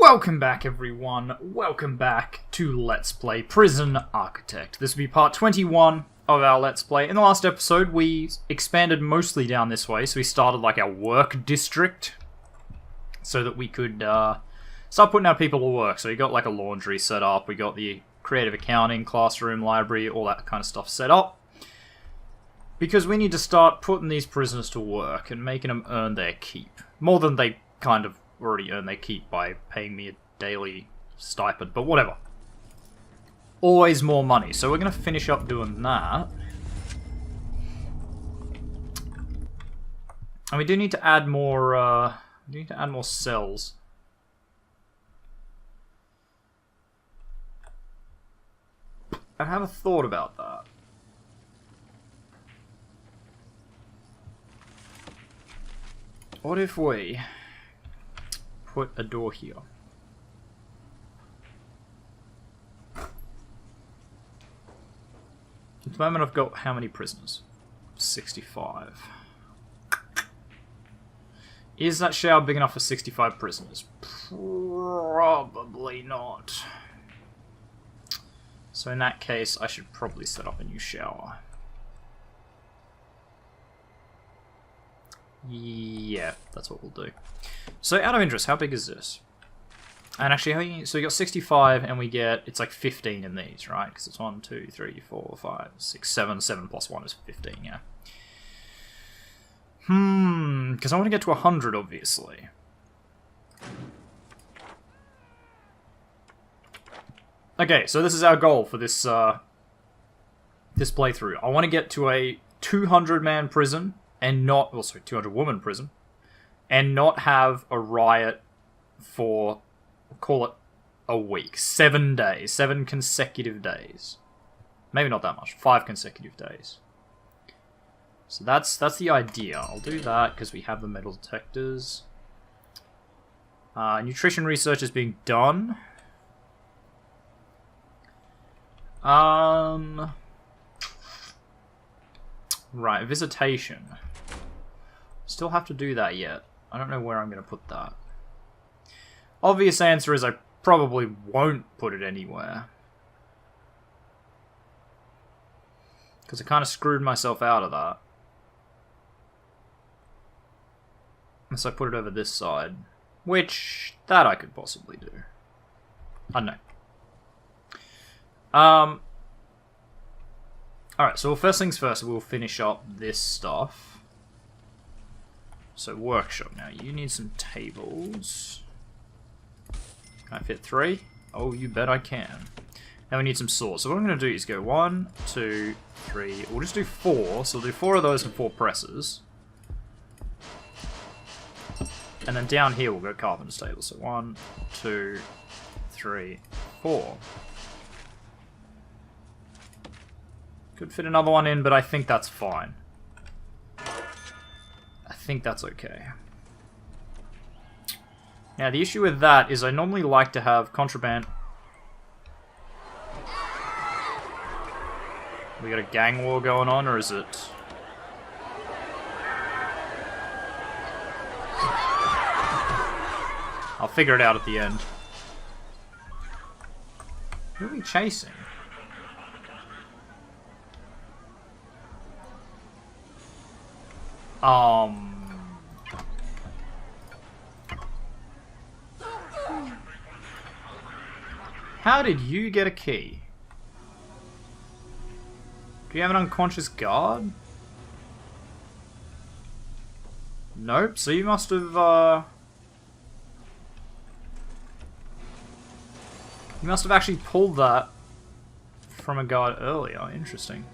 Welcome back, everyone. Welcome back to Let's Play Prison Architect. This will be part 21 of our Let's Play. In the last episode, we expanded mostly down this way, so we started like our work district so that we could start putting our people to work. So we got like a laundry set up, we got the creative accounting, classroom, library, all that kind of stuff set up. Because we need to start putting these prisoners to work and making them earn their keep. More than they kind of already earn their keep by paying me a daily stipend, but whatever. Always more money, so we're going to finish up doing that. And we do need to add more, cells. I have a thought about that. What if we put a door here? At the moment I've got how many prisoners? 65. Is that shower big enough for 65 prisoners? Probably not. So in that case, I should probably set up a new shower. Yeah, that's what we'll do. So out of interest, how big is this? And actually, so we got 65 and we get, it's like 15 in these, right? Because it's 1, 2, 3, 4, 5, 6, 7. 7 plus 1 is 15, yeah. Because I want to get to 100, obviously. Okay, so this is our goal for this, this playthrough. I want to get to a 200-man prison and not, well, sorry, 200-woman prison, and not have a riot for, call it, a week. 7 days. 7 consecutive days. Maybe not that much. 5 consecutive days. So that's the idea. I'll do that because we have the metal detectors. Nutrition research is being done. Right, visitation. Still have to do that yet. I don't know where I'm going to put that. Obvious answer is I probably won't put it anywhere. Because I kind of screwed myself out of that. Unless I put it over this side. Which, that I could possibly do. I don't know. Alright, so first things first, we'll finish up this stuff. So, workshop now. You need some tables. Can I fit 3? Oh, you bet I can. Now we need some saws. So what I'm going to do is go 1, 2, 3. We'll just do 4. So we'll do 4 of those and 4 presses. And then down here we'll go carpenter's table. So 1, 2, 3, 4. Could fit another one in, but I think that's fine. I think that's okay. Now, the issue with that is I normally like to have contraband. We got a gang war going on, or is it... I'll figure it out at the end. Who are we chasing? How did you get a key? Do you have an unconscious guard? Nope, so you must have, you must have actually pulled that from a guard earlier. Interesting.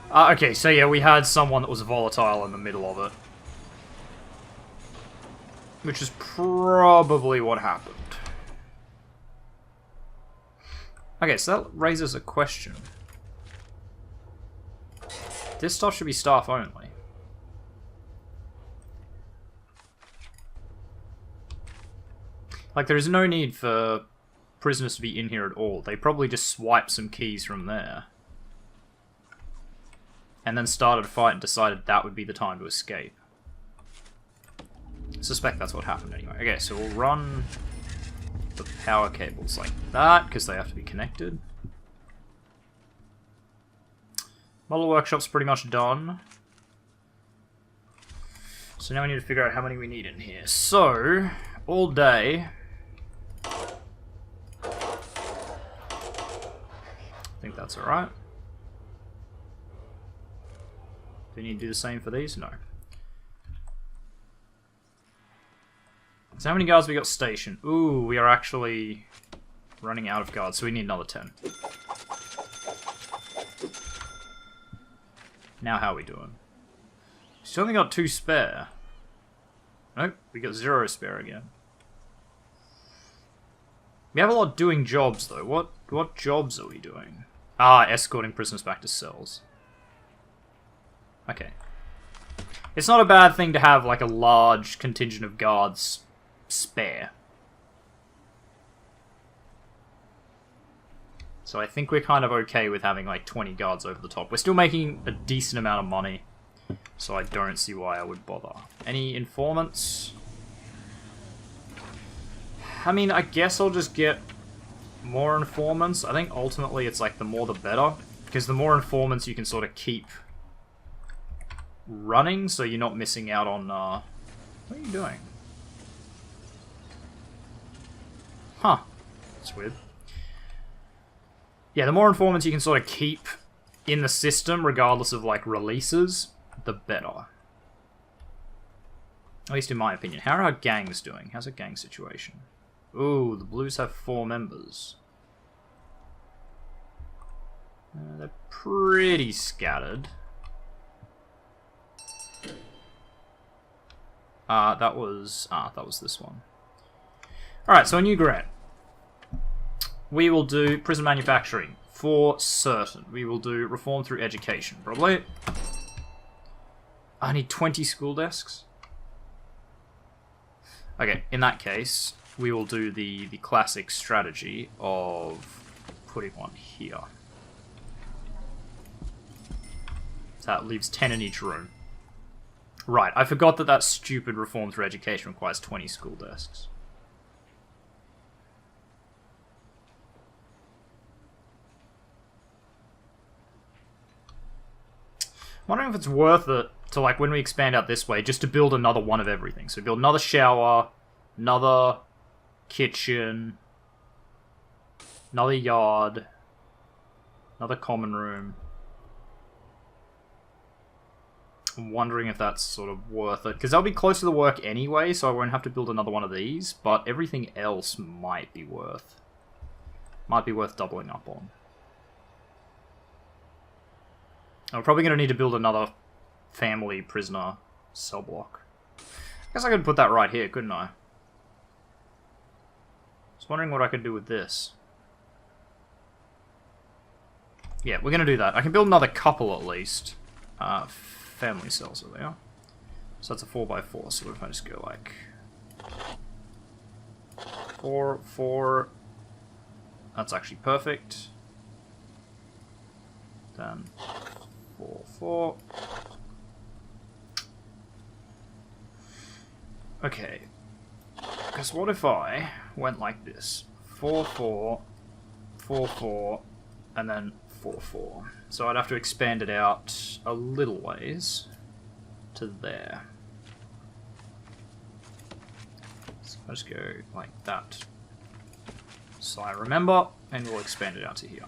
Okay, so yeah, we had someone that was volatile in the middle of it. Which is probably what happened. Okay, so that raises a question. This stuff should be staff only. Like, there is no need for prisoners to be in here at all. They probably just swiped some keys from there. And then started a fight and decided that would be the time to escape. suspect that's what happened anyway. Okay, so we'll run the power cables like that, because they have to be connected. Model workshop's pretty much done. So now we need to figure out how many we need in here. So, all day... I think that's alright. Do you need to do the same for these? No. So how many guards we got stationed? Ooh, we are actually running out of guards, so we need another 10. Now how are we doing? Still only got 2 spare. Nope, we got 0 spare again. We have a lot doing jobs though. What jobs are we doing? Ah, escorting prisoners back to cells. Okay. It's not a bad thing to have like a large contingent of guards spare. So I think we're kind of okay with having like 20 guards over the top. We're still making a decent amount of money, so I don't see why I would bother. Any informants? I mean, I guess I'll just get more informants. I think ultimately it's like the more the better, because the more informants you can sort of keep running, so you're not missing out on, what are you doing? Huh. That's weird. Yeah, the more informants you can sort of keep in the system, regardless of, like, releases, the better. At least in my opinion. How are our gangs doing? How's a gang situation? Ooh, the Blues have 4 members. They're pretty scattered. That was this one. Alright, so a new grant. We will do prison manufacturing, for certain. We will do reform through education, probably. I need 20 school desks. Okay, in that case, we will do the classic strategy of putting one here. So that leaves 10 in each room. Right, I forgot that stupid reform through education requires 20 school desks. I'm wondering if it's worth it to, like, when we expand out this way, just to build another one of everything. So build another shower, another kitchen, another yard, another common room. I'm wondering if that's sort of worth it, because they'll be close to the work anyway, so I won't have to build another one of these, but everything else might be worth doubling up on. I'm probably going to need to build another family prisoner cell block. I guess I could put that right here, couldn't I? Just wondering what I could do with this. Yeah, we're going to do that. I can build another couple at least. Family cells are there. So that's a 4x4, so if I just go like 4, 4, that's actually perfect. Then 4, 4. Okay. Because what if I went like this? 4, 4, 4, 4, and then 4, 4. So I'd have to expand it out a little ways to there. So I'll just go like that. So I remember, and we'll expand it out to here.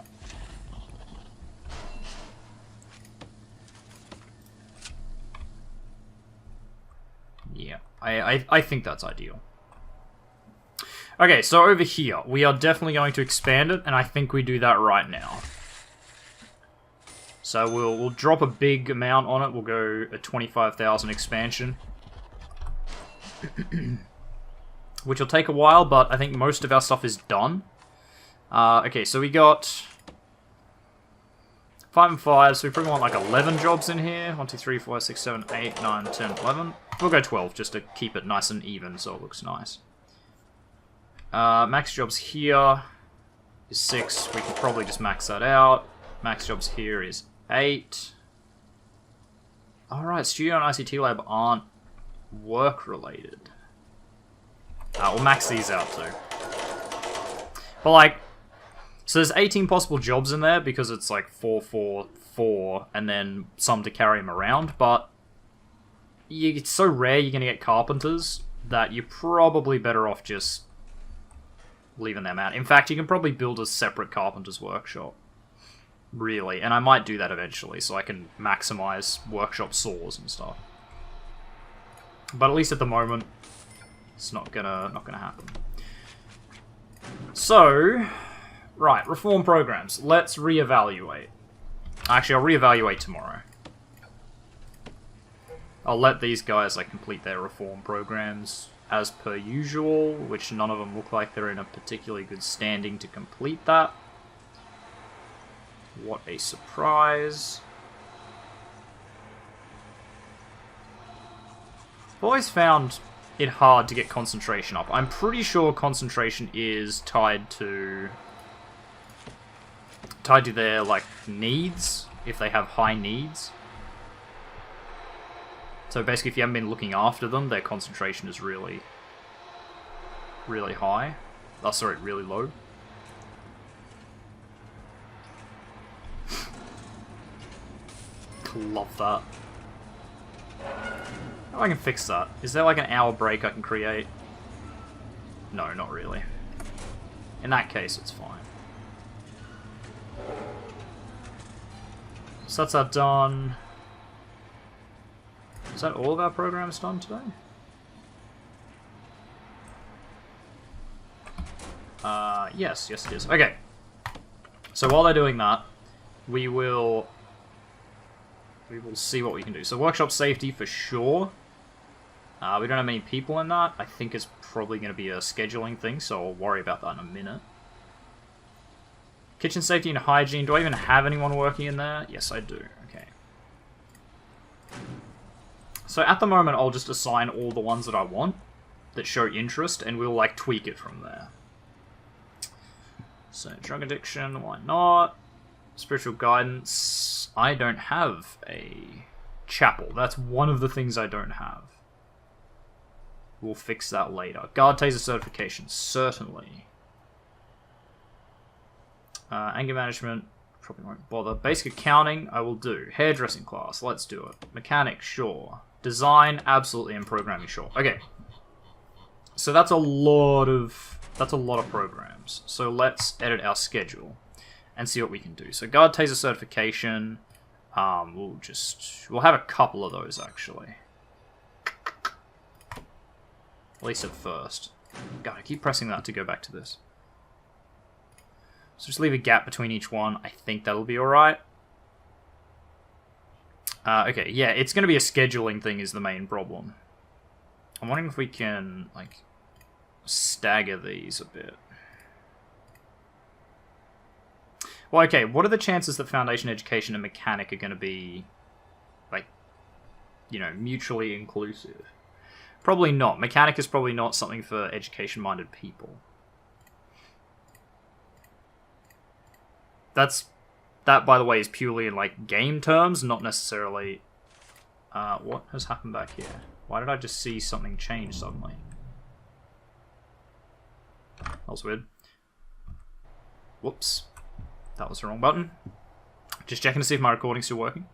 Yeah, I think that's ideal. Okay, so over here, we are definitely going to expand it, and I think we do that right now. So we'll drop a big amount on it. We'll go a 25,000 expansion. Which will take a while, but I think most of our stuff is done. Okay, so we got 5 and 5, so we probably want like 11 jobs in here. 1, 2, 3, 4, 5, 6, 7, 8, 9, 10, 11. We'll go 12 just to keep it nice and even so it looks nice. Max jobs here is 6. We can probably just max that out. Max jobs here is 8. Alright, Studio and ICT Lab aren't work-related. We'll max these out too. But like, so there's 18 possible jobs in there because it's like 4, 4, 4, and then some to carry them around. But it's so rare you're going to get carpenters that you're probably better off just leaving them out. In fact, you can probably build a separate carpenter's workshop. Really. And I might do that eventually so I can maximize workshop saws and stuff. But at least at the moment, it's not gonna happen. So, right, reform programs. Let's reevaluate. Actually, I'll reevaluate tomorrow. I'll let these guys like complete their reform programs as per usual, which none of them look like they're in a particularly good standing to complete that. What a surprise. I've always found it hard to get concentration up. I'm pretty sure concentration is tied to their like needs, if they have high needs. So basically if you haven't been looking after them, their concentration is really high. Oh, sorry, really low. Love that. Oh, I can fix that. Is there like an hour break I can create? No, not really. In that case, it's fine. So that's that done. Is that all of our programs done today? Yes it is. Okay. So while they're doing that, we will see what we can do. So workshop safety for sure. We don't have many people in that. I think it's probably going to be a scheduling thing, so I'll worry about that in a minute. Kitchen safety and hygiene. Do I even have anyone working in there? Yes, I do. Okay. So at the moment, I'll just assign all the ones that I want that show interest, and we'll like tweak it from there. So drug addiction, why not? Spiritual guidance. I don't have a chapel. That's one of the things I don't have. We'll fix that later. Guard taser certification, certainly. Anger management, probably won't bother. Basic accounting, I will do. Hairdressing class, let's do it. Mechanics, sure. Design, absolutely, and programming, sure. Okay. So that's a lot of programs. So let's edit our schedule and see what we can do. So guard taser certification, we'll have a couple of those actually. At least at first. God, I keep pressing that to go back to this. So just leave a gap between each one. I think that'll be alright. Okay, yeah, it's going to be a scheduling thing is the main problem. I'm wondering if we can, like, stagger these a bit. Well, okay, what are the chances that Foundation Education and Mechanic are going to be, like, you know, mutually inclusive? Probably not. Mechanic is probably not something for education-minded people. That, by the way, is purely in, like, game terms, not necessarily... what has happened back here? Why did I just see something change suddenly? That was weird. Whoops. That was the wrong button. Just checking to see if my recording's still working.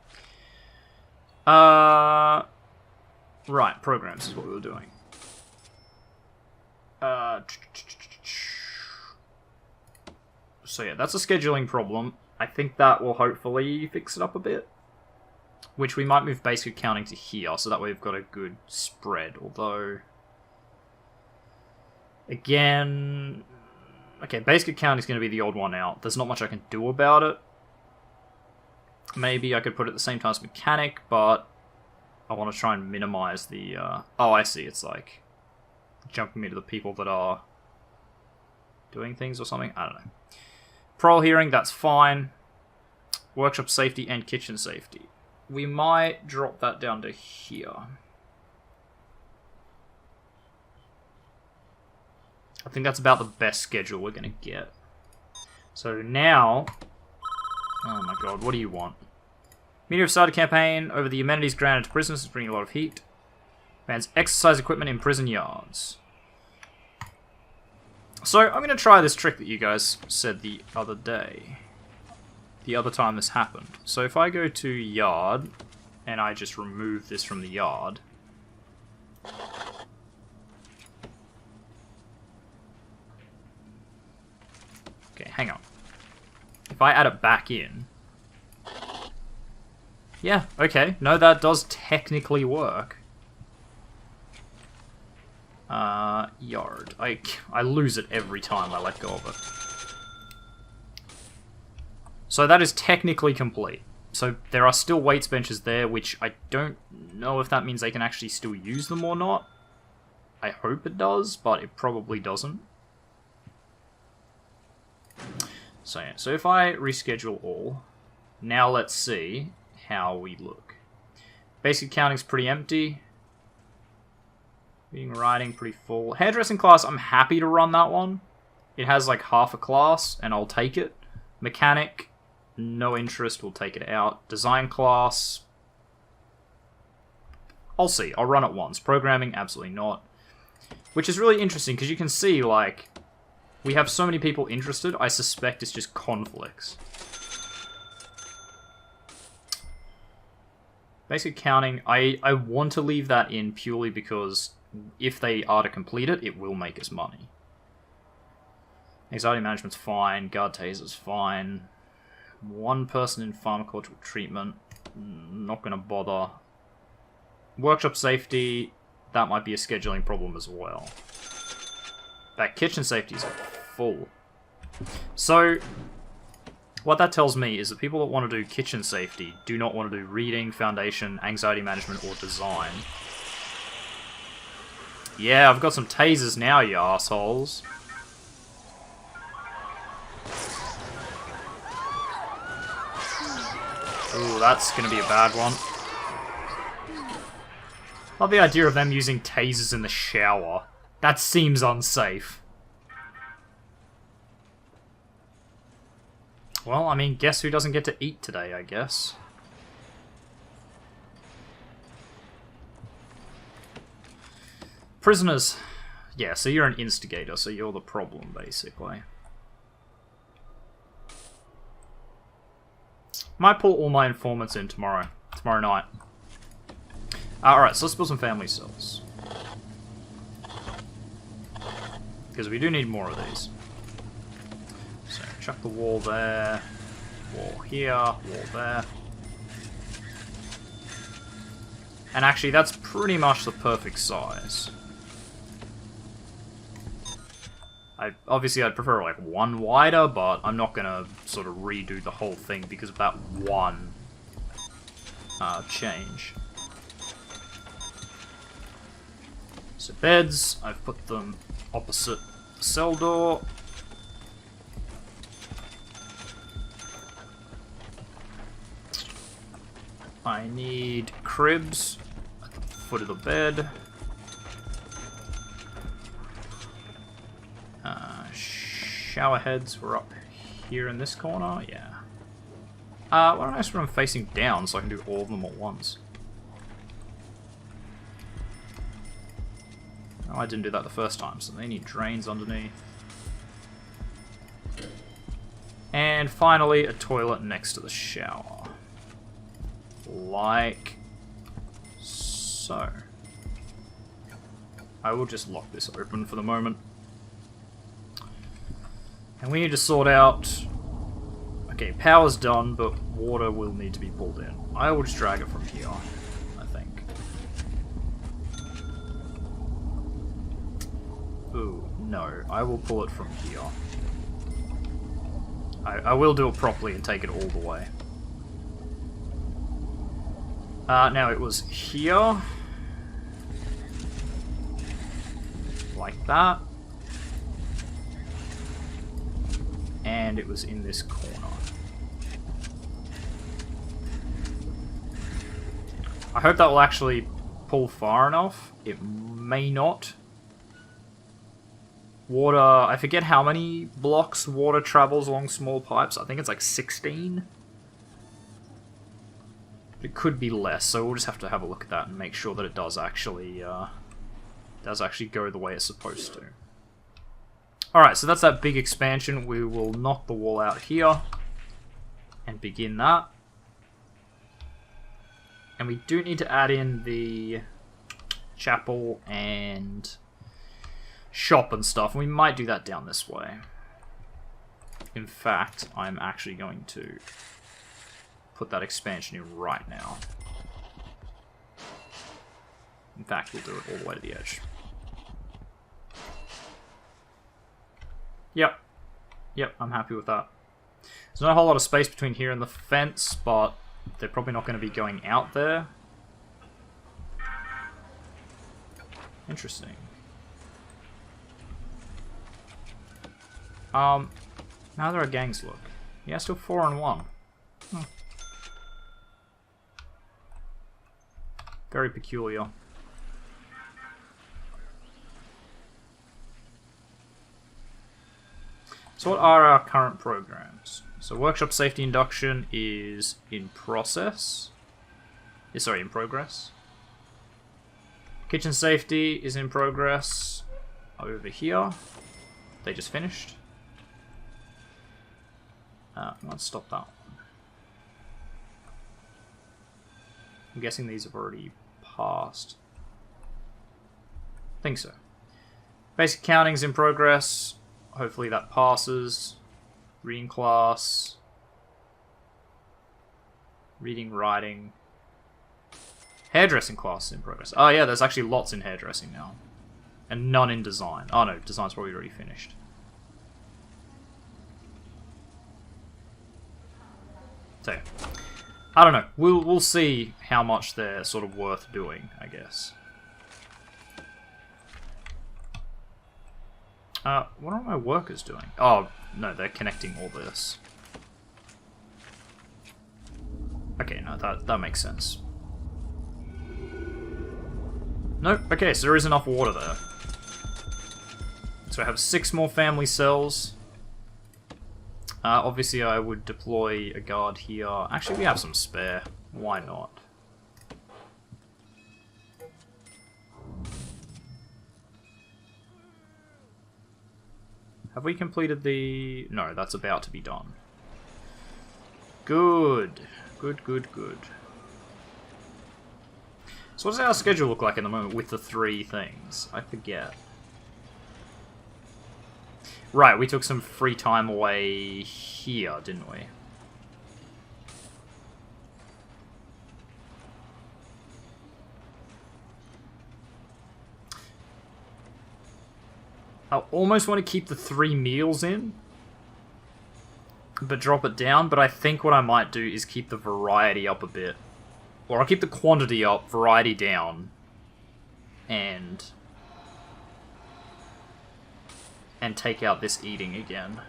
Right, programs is what we were doing. So yeah, that's a scheduling problem. I think that will hopefully fix it up a bit. Which we might move basic accounting to here, so that way we've got a good spread. Although, again... Okay, basic accounting is going to be the odd one out. There's not much I can do about it. Maybe I could put it at the same time as mechanic, but I want to try and minimize the... Oh, I see. It's like jumping me to the people that are doing things or something. I don't know. Parole hearing, that's fine. Workshop safety and kitchen safety. We might drop that down to here. I think that's about the best schedule we're going to get. So now... Oh my god, what do you want? Media have started a campaign over the amenities granted to prisoners. It's bringing a lot of heat. Bans exercise equipment in prison yards. So, I'm going to try this trick that you guys said the other day. The other time this happened. So if I go to yard, and I just remove this from the yard... Okay, hang on. If I add it back in... Yeah, okay. No, that does technically work. Yard. I lose it every time I let go of it. So that is technically complete. So there are still weights benches there, which I don't know if that means they can actually still use them or not. I hope it does, but it probably doesn't. So yeah, so if I reschedule all, now let's see how we look. Basic accounting's pretty empty. Reading, writing, pretty full. Hairdressing class, I'm happy to run that one. It has like half a class, and I'll take it. Mechanic, no interest, we'll take it out. Design class, I'll see. I'll run it once. Programming, absolutely not. Which is really interesting, because you can see, like, we have so many people interested, I suspect it's just conflicts. Basic accounting, I want to leave that in purely because if they are to complete it, it will make us money. Anxiety management's fine, guard taser's fine. One person in pharmacological treatment, not going to bother. Workshop safety, that might be a scheduling problem as well. That kitchen safety is full. So, what that tells me is that people that want to do kitchen safety do not want to do reading, foundation, anxiety management, or design. Yeah, I've got some tasers now, you assholes. Ooh, that's gonna be a bad one. Love the idea of them using tasers in the shower. That seems unsafe. Well, I mean, guess who doesn't get to eat today, I guess. Prisoners. Yeah, so you're an instigator, so you're the problem, basically. Might pull all my informants in tomorrow night. Alright, so let's build some family cells. Because we do need more of these. So, chuck the wall there, wall here, wall there. And actually, that's pretty much the perfect size. Obviously, I'd prefer like one wider, but I'm not gonna sort of redo the whole thing because of that one change. So beds, I've put them opposite the cell door. I need cribs at the foot of the bed. Shower heads were up here in this corner, yeah. Why don't I just put them facing down so I can do all of them at once? Oh, I didn't do that the first time, so they need drains underneath. And finally, a toilet next to the shower. Like so. I will just lock this open for the moment. And we need to sort out... Okay, power's done, but water will need to be pulled in. I will just drag it from here, I think. Ooh, no. I will pull it from here. I will do it properly and take it all the way. Now it was here. Like that. And it was in this corner. I hope that will actually pull far enough. It may not. Water, I forget how many blocks water travels along small pipes. I think it's like 16. It could be less, so we'll just have to have a look at that and make sure that it does actually go the way it's supposed to. Alright, so that's that big expansion. We will knock the wall out here and begin that. And we do need to add in the chapel and shop and stuff. And we might do that down this way. In fact, I'm actually going to put that expansion in right now. In fact, we'll do it all the way to the edge. Yep. Yep, I'm happy with that. There's not a whole lot of space between here and the fence, but they're probably not going to be going out there. Interesting. How do our gangs look? Yeah, still 4 and 1. Very peculiar. So what are our current programs? So workshop safety induction is in process. Sorry, in progress. Kitchen safety is in progress over here. They just finished. Let's stop that one. I'm guessing these have already passed. I think so. Basic accounting's in progress. Hopefully that passes. Reading class. Reading, writing. Hairdressing class is in progress. Oh yeah, there's actually lots in hairdressing now. And none in design. Oh no, design's probably already finished. So, I don't know. We'll see how much they're sort of worth doing, I guess. What are my workers doing? Oh, no, they're connecting all this. Okay, no, that makes sense. Nope, okay, so there is enough water there. So I have 6 more family cells. Obviously I would deploy a guard here. Actually, we have some spare. Why not? Have we completed the... No, that's about to be done. Good. Good, good, good. So what does our schedule look like in the moment with the 3 things? I forget. Right, we took some free time away here, didn't we? I almost want to keep the 3 meals in, but drop it down, but I think what I might do is keep the variety up a bit. Or I'll keep the quantity up, variety down, and take out this eating again.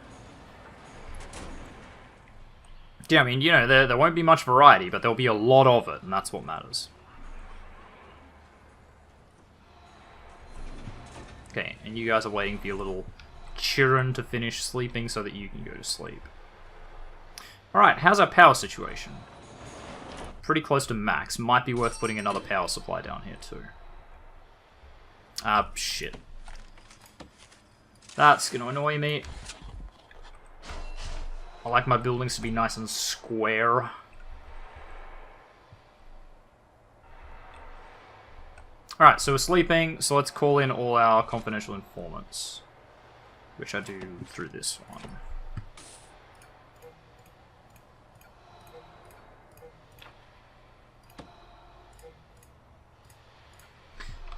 Yeah, I mean, you know, there won't be much variety, but there'll be a lot of it, and that's what matters. Okay, and you guys are waiting for your little children to finish sleeping so that you can go to sleep. Alright, how's our power situation? Pretty close to max. Might be worth putting another power supply down here too. Shit. That's gonna annoy me. I like my buildings to be nice and square. Alright, so we're sleeping, so let's call in all our confidential informants. Which I do through this one.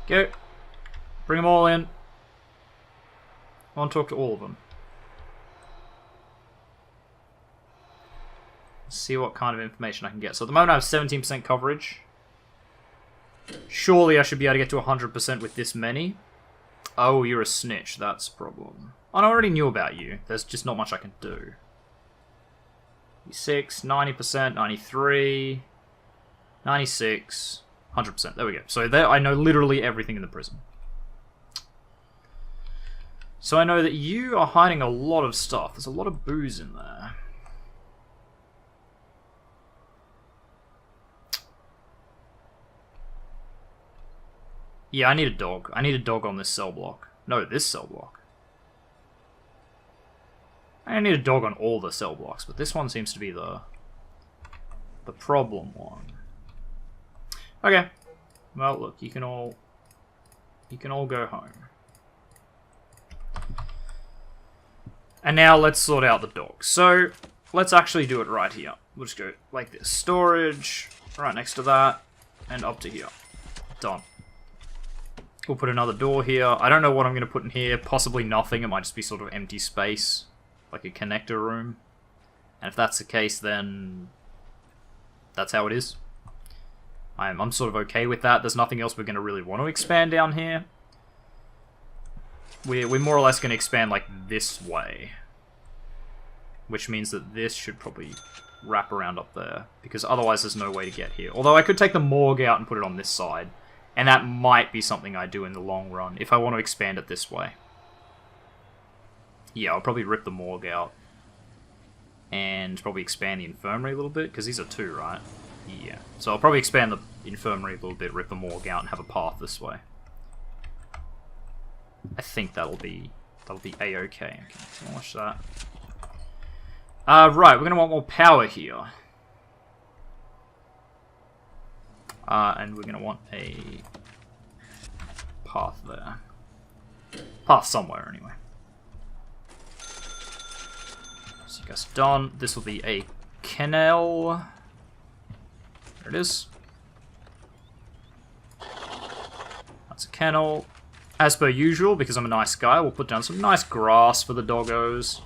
Go. Bring them all in. I want to talk to all of them. See what kind of information I can get. So at the moment I have 17% coverage. Surely I should be able to get to 100% with this many. Oh, you're a snitch. That's a problem. I already knew about you. There's just not much I can do. 6, 90%, 93, 96, 100%. There we go. So there, I know literally everything in the prison. So I know that you are hiding a lot of stuff. There's a lot of booze in there. Yeah, I need a dog. I need a dog on this cell block. No, this cell block. I need a dog on all the cell blocks, but this one seems to be the problem one. Okay. Well, look, you can all go home. And now let's sort out the dog. So, let's actually do it right here. We'll just go like this. Storage, right next to that, and up to here. Done. We'll put another door here. I don't know what I'm going to put in here. Possibly nothing. It might just be sort of empty space. Like a connector room. And if that's the case, then that's how it is. I'm sort of okay with that. There's nothing else we're going to really want to expand down here. We're more or less going to expand like this way. Which means that this should probably wrap around up there. Because otherwise there's no way to get here. Although I could take the morgue out and put it on this side. And that might be something I do in the long run, if I want to expand it this way. Yeah, I'll probably rip the morgue out. And probably expand the infirmary a little bit, because these are two, right? Yeah. So I'll probably expand the infirmary a little bit, rip the morgue out, and have a path this way. I think that'll be a-okay. Okay, so watch that. Right, we're going to want more power here. And we're going to want a path there. Path somewhere, anyway. So you guys done. This will be a canal. There it is. That's a kennel. As per usual, because I'm a nice guy, we'll put down some nice grass for the doggos.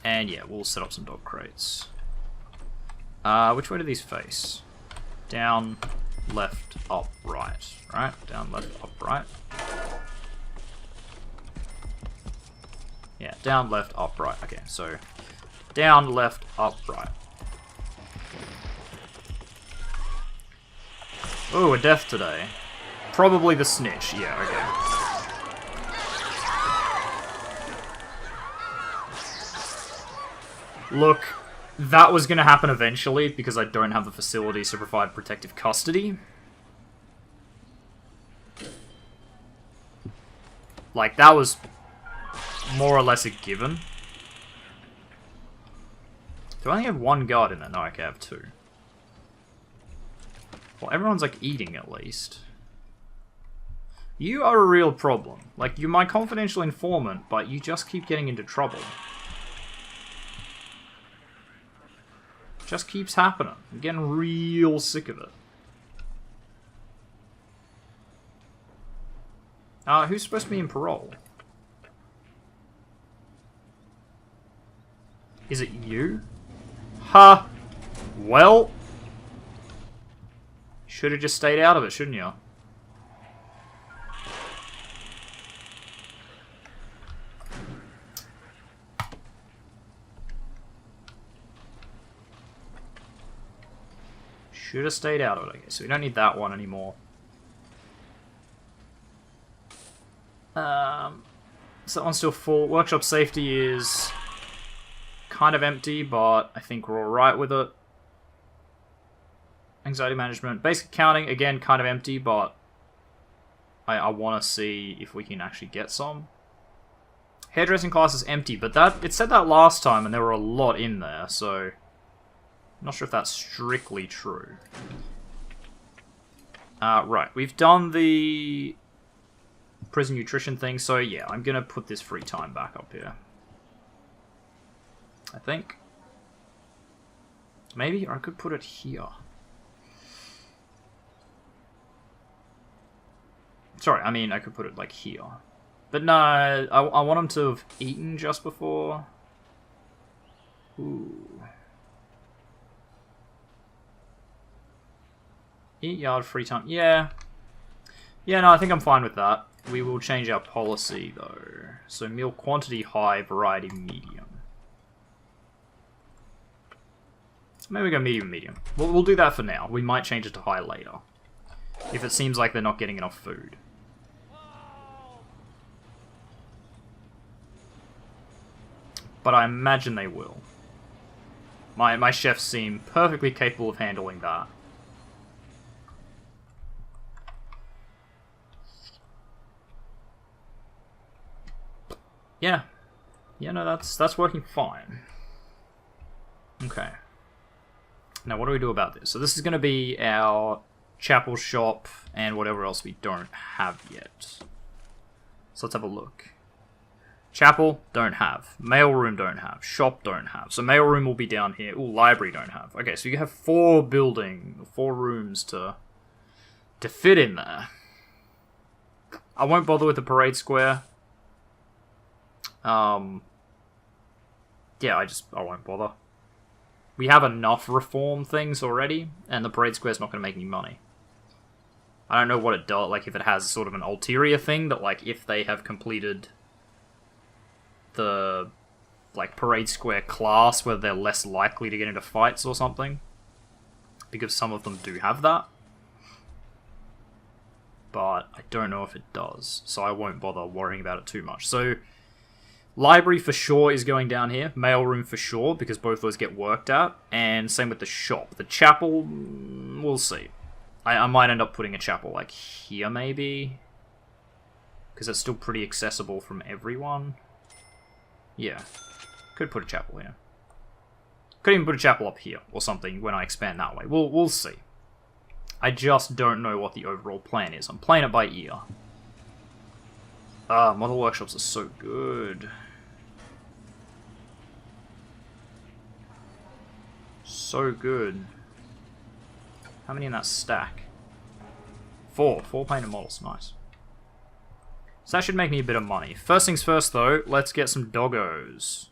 And yeah, we'll set up some dog crates. Which way do these face? Down, left, up, right. Right? Down, left, up, right. Yeah, down, left, up, right. Okay, so down, left, up, right. Oh, a death today. Probably the snitch. Yeah, okay. Look, that was going to happen eventually because I don't have the facilities to provide protective custody. Like, that was more or less a given. Do I only have one guard in there? No, okay, I have two. Well, everyone's, like, eating at least. You are a real problem. Like, you're my confidential informant, but you just keep getting into trouble. Just keeps happening. I'm getting real sick of it. Who's supposed to be in parole? Is it you? Ha! Well... Should have just stayed out of it, shouldn't you? Should have stayed out of it, I guess. So we don't need that one anymore. So that one's still full. Workshop safety is kind of empty, but I think we're alright with it. Anxiety management. Basic accounting, again, kind of empty, but I want to see if we can actually get some. Hairdressing class is empty, but it said that last time, and there were a lot in there, so... I'm not sure if that's strictly true. Right, we've done the prison nutrition thing, so yeah, I'm gonna put this free time back up here. I think. Maybe, or I could put it here. Sorry, I mean, I could put it, like, here. But no, I want them to have eaten just before. Ooh. Eat yard, free time. Yeah. Yeah, no, I think I'm fine with that. We will change our policy, though. So, meal quantity high, variety medium. Maybe we go medium. We'll do that for now. We might change it to high later. If it seems like they're not getting enough food. But I imagine they will. My chefs seem perfectly capable of handling that. Yeah. Yeah, no, that's working fine. Okay. Now, what do we do about this? So this is going to be our chapel shop and whatever else we don't have yet. So let's have a look. Chapel, don't have. Mailroom, don't have. Shop, don't have. So mailroom will be down here. Ooh, library, don't have. Okay, so you have 4 rooms to fit in there. I won't bother with the parade square. Yeah, I won't bother. We have enough reform things already, and the parade square's not going to make any money. I don't know what it does, like if it has sort of an ulterior thing that, like, if they have completed the, like, parade square class where they're less likely to get into fights or something. Because some of them do have that. But I don't know if it does, so I won't bother worrying about it too much. So, library for sure is going down here. Mailroom for sure, because both those get worked at. And same with the shop. The chapel, we'll see. I might end up putting a chapel, like, here maybe. Because it's still pretty accessible from everyone. Yeah. Could put a chapel here. Could even put a chapel up here, or something, when I expand that way. We'll see. I just don't know what the overall plan is. I'm playing it by ear. Model workshops are so good. So good. How many in that stack? 4. 4 painted models. Nice. So that should make me a bit of money. First things first, though, let's get some doggos.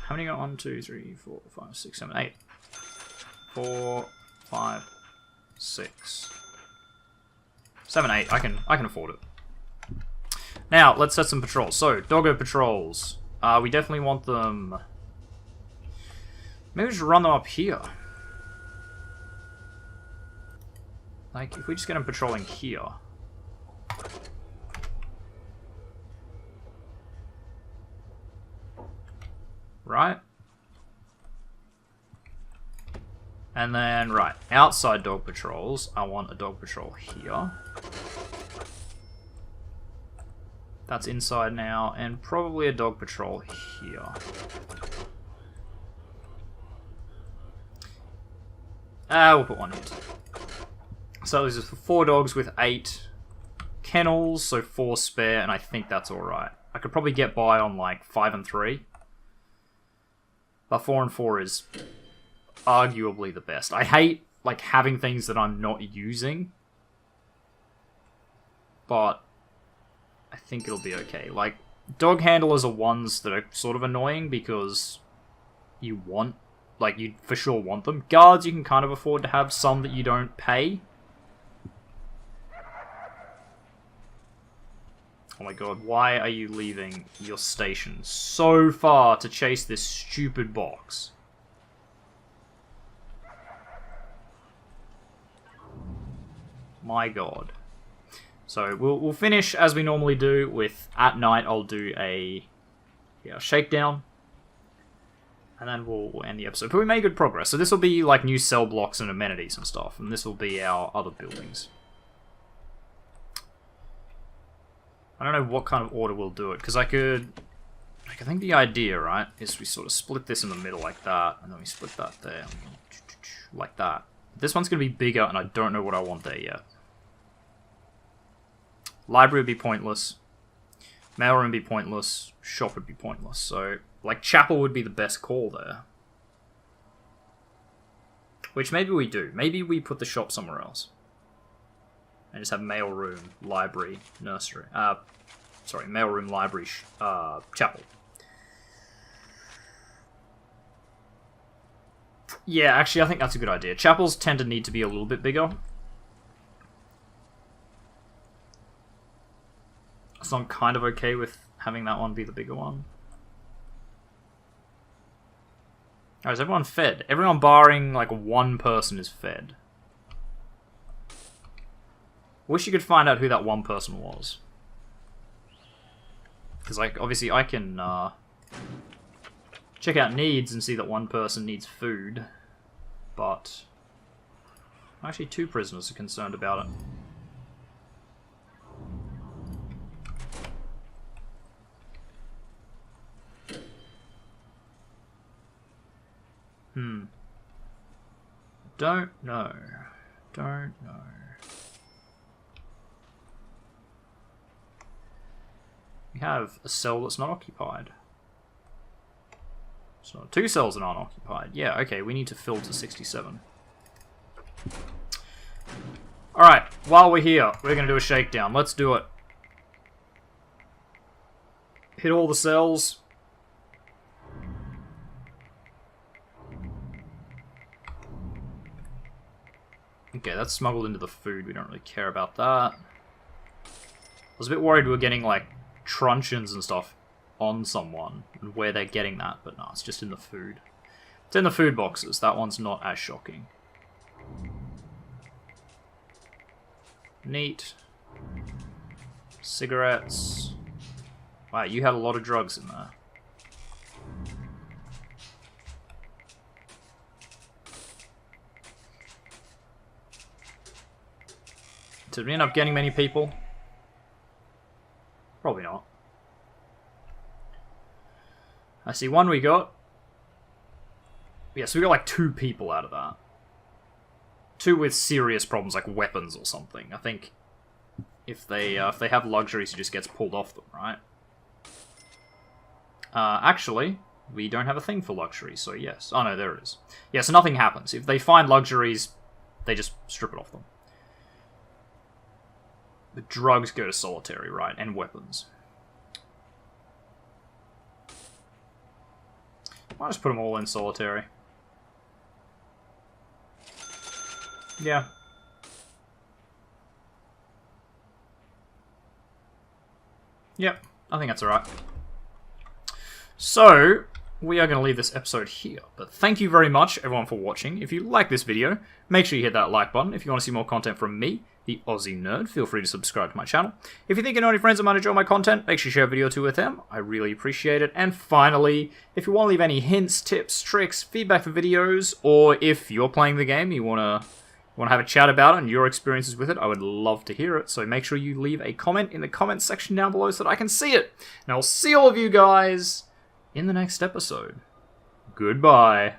How many got? 1, 2, 3, 4, 5, 6, 7, 8. 4, 5, 6. 7, 8. I can afford it. Now, let's set some patrols. So, doggo patrols. We definitely want them... Maybe we should run them up here. Like, if we just get them patrolling here. Right? And then, right, outside dog patrols, I want a dog patrol here. That's inside now, and probably a dog patrol here. We'll put one here too. So this is for 4 dogs with 8 kennels, so 4 spare, and I think that's alright. I could probably get by on like 5 and 3. But 4 and 4 is arguably the best. I hate like having things that I'm not using, but I think it'll be okay. Like, dog handlers are ones that are sort of annoying because you want, like, you for sure want them. Guards, you can kind of afford to have some that you don't pay. Oh my god, why are you leaving your station so far to chase this stupid box? My god. So we'll finish as we normally do with, at night I'll do a shakedown. And then we'll end the episode. But we made good progress. So this will be like new cell blocks and amenities and stuff. And this will be our other buildings. I don't know what kind of order we'll do it, because I think the idea, right, is we sort of split this in the middle like that, and then we split that there, like that. This one's going to be bigger, and I don't know what I want there yet. Library would be pointless. Mailroom would be pointless. Shop would be pointless. So, like, chapel would be the best call there. Which maybe we do. Maybe we put the shop somewhere else. And just have mailroom, library, nursery. Sorry, mailroom, library, chapel. Yeah, actually, I think that's a good idea. Chapels tend to need to be a little bit bigger. So I'm kind of okay with having that one be the bigger one. Alright, is everyone fed? Everyone barring, like, one person is fed. Wish you could find out who that one person was. Because, like, obviously I can check out needs and see that one person needs food. But actually 2 prisoners are concerned about it. Don't know. Don't know. We have a cell that's not occupied. So 2 cells that aren't occupied. Yeah, okay, we need to fill to 67. Alright, while we're here, we're going to do a shakedown. Let's do it. Hit all the cells. Okay, that's smuggled into the food. We don't really care about that. I was a bit worried we were getting, like, truncheons and stuff on someone and where they're getting that, but no, it's just in the food. It's in the food boxes. That one's not as shocking. Neat. Cigarettes. Wow, you had a lot of drugs in there. Did we end up getting many people? Probably not. I see one we got. Yeah, so we got like 2 people out of that. 2 with serious problems, like weapons or something. I think if they have luxuries, it just gets pulled off them, right? Actually, we don't have a thing for luxuries, so yes. Oh no, there it is. Yeah, so nothing happens. If they find luxuries, they just strip it off them. The drugs go to solitary, right? And weapons. I'll just put them all in solitary. Yeah. Yep, I think that's alright. So, we are going to leave this episode here. But thank you very much, everyone, for watching. If you like this video, make sure you hit that like button. If you want to see more content from me, the Aussie Nerd, feel free to subscribe to my channel. If you think you know any friends that might enjoy my content, make sure you share a video or 2 with them. I really appreciate it. And finally, if you want to leave any hints, tips, tricks, feedback for videos, or if you're playing the game, you want to have a chat about it and your experiences with it, I would love to hear it. So make sure you leave a comment in the comments section down below so that I can see it. And I'll see all of you guys in the next episode. Goodbye.